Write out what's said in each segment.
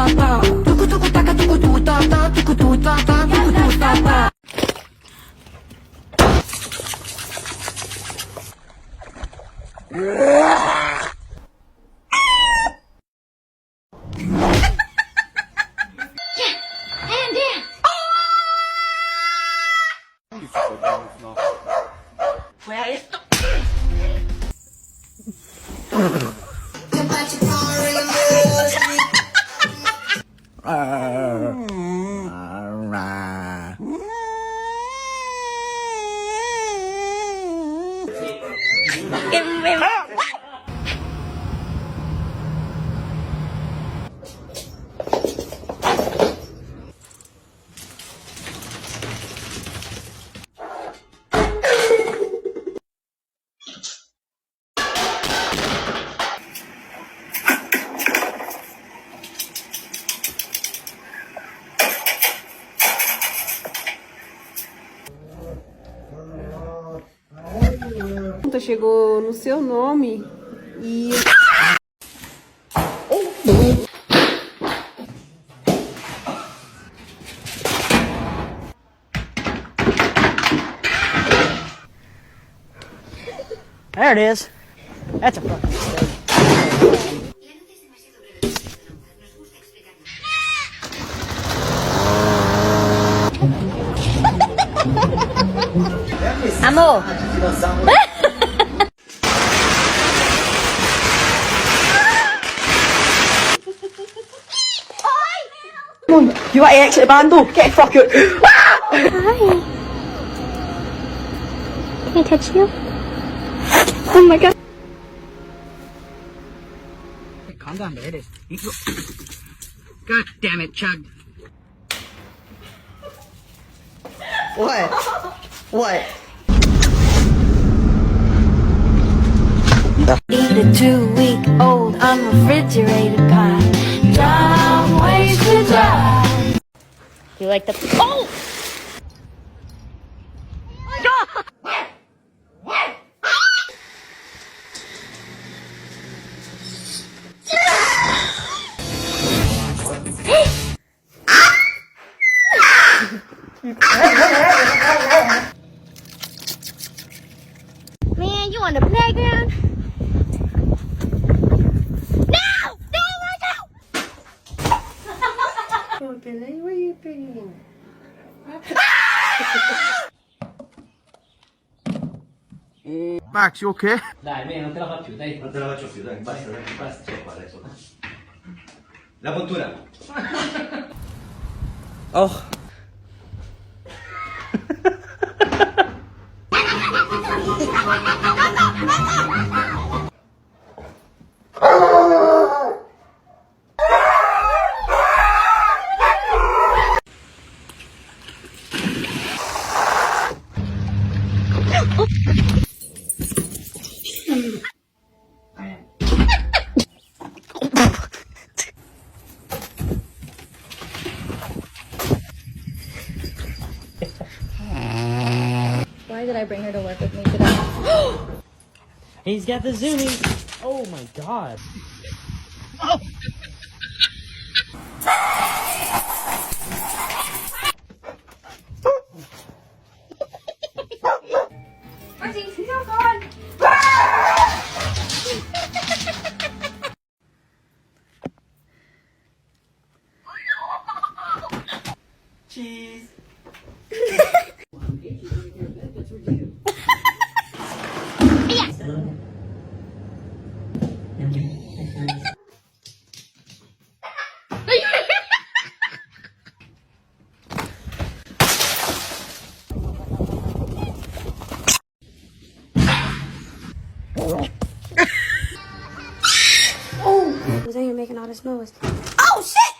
ta ta. Tuku tuku taka tuku tu ta ta. Tuku tu ta ta. Tuku tu ta ta. Chegou no seu nome e... There it is. That's a fucking mistake. Amor. You ain't exit bando. Get fuck it. Hi. Can I touch you? Oh my god. Calm down, there it is. God damn it, Chug. What? What? Eat a 2-week-old unrefrigerated pie. Dumb ways to die. You like the... Oh! Man, you on the playground? No! No, no! Oh, Billy, where you been? Max, you okay? Dai, me non te la faccio, dai. Non te la faccio più, dai, basta, c'è qua adesso. La puntura. Oh. Why did I bring her to work with me today? He's got the zoomies. Oh my god. Cheese. Was in here making all this noise. Oh shit!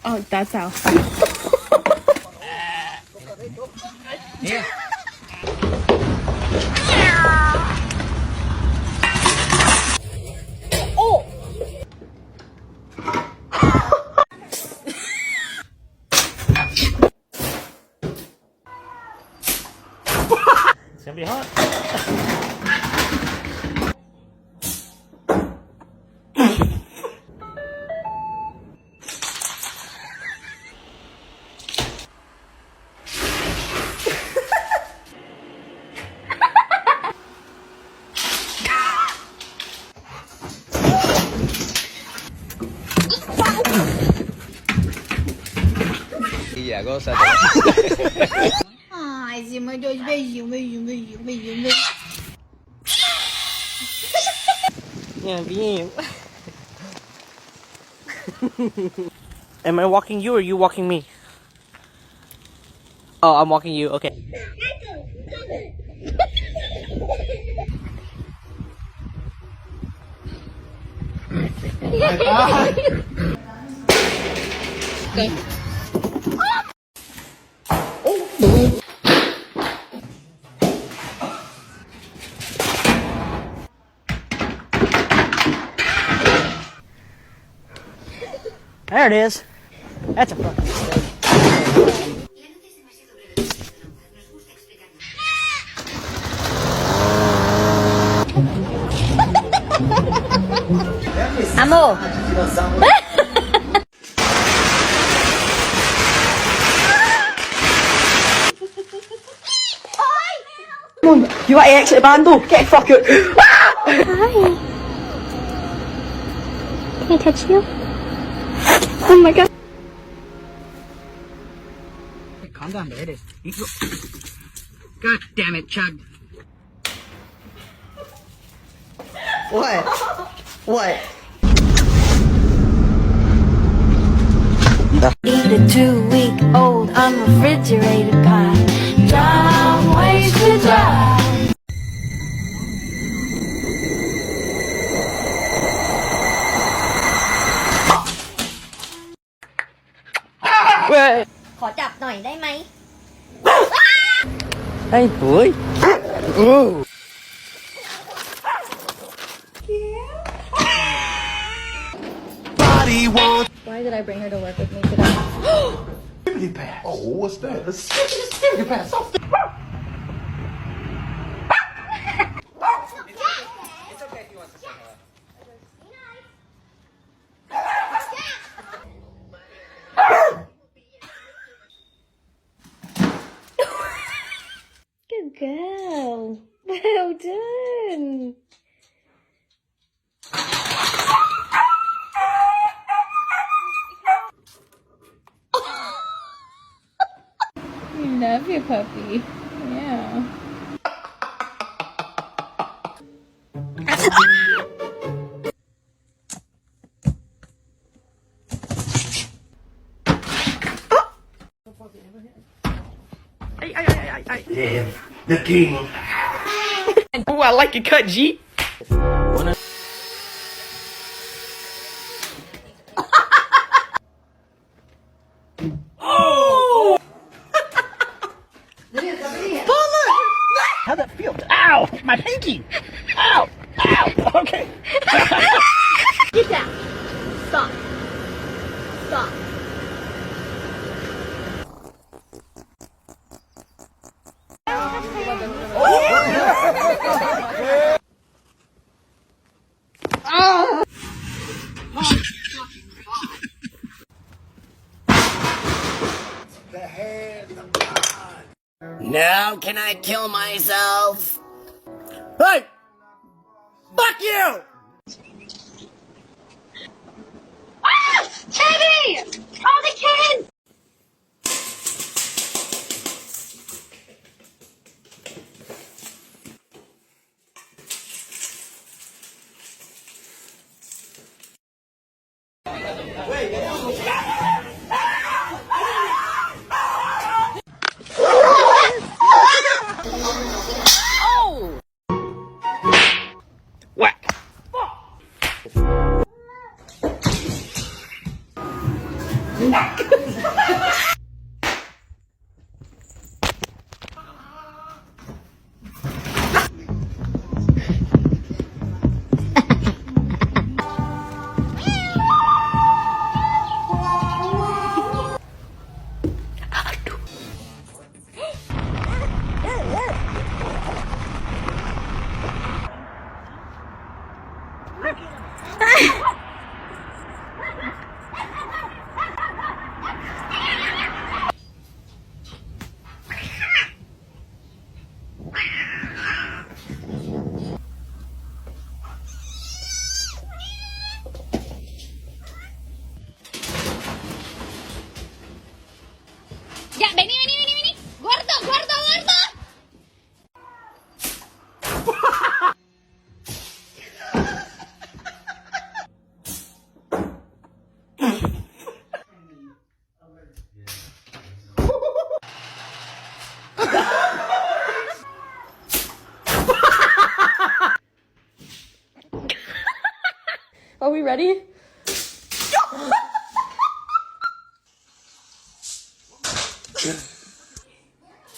Oh, that's how. Yeah. It's gonna be hot. Ai, Zima, dois beijinhos, beijinho, beijinho, beijinho, beijinho. Yeah, being. Am I walking you or you walking me? Oh, I'm walking you. Okay. There it is. That's a fucking mistake. Amor. You want to exit the bando? Get fuck it. Hi. Can I touch you? Oh my god. Calm down, there it is. God damn it, Chug. What? What? Eat a 2-week-old unrefrigerated pie. Dumb ways to die. Wait. ขอจับหน่อยได้ไหม Hey, boy. Ooh. Why did I bring her to work with me today? Oh, what's that? Your pass off. Good girl. Well done. You love your puppy. Yeah. Yeah, the king. Ooh, I like your cut, G. How'd that feel? Ow! My pinky! Ow! Ow! Okay. Get down. Stop. Stop. Now can I kill myself? Hey! Fuck you! Teddy! All the kids! Ya, vení, vení, vení, vení. Gordo, gordo, gordo. Are we ready?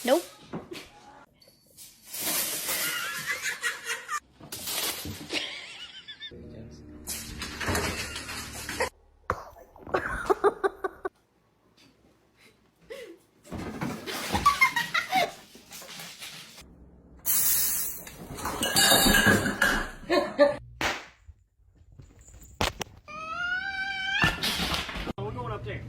Nope. We're going up there.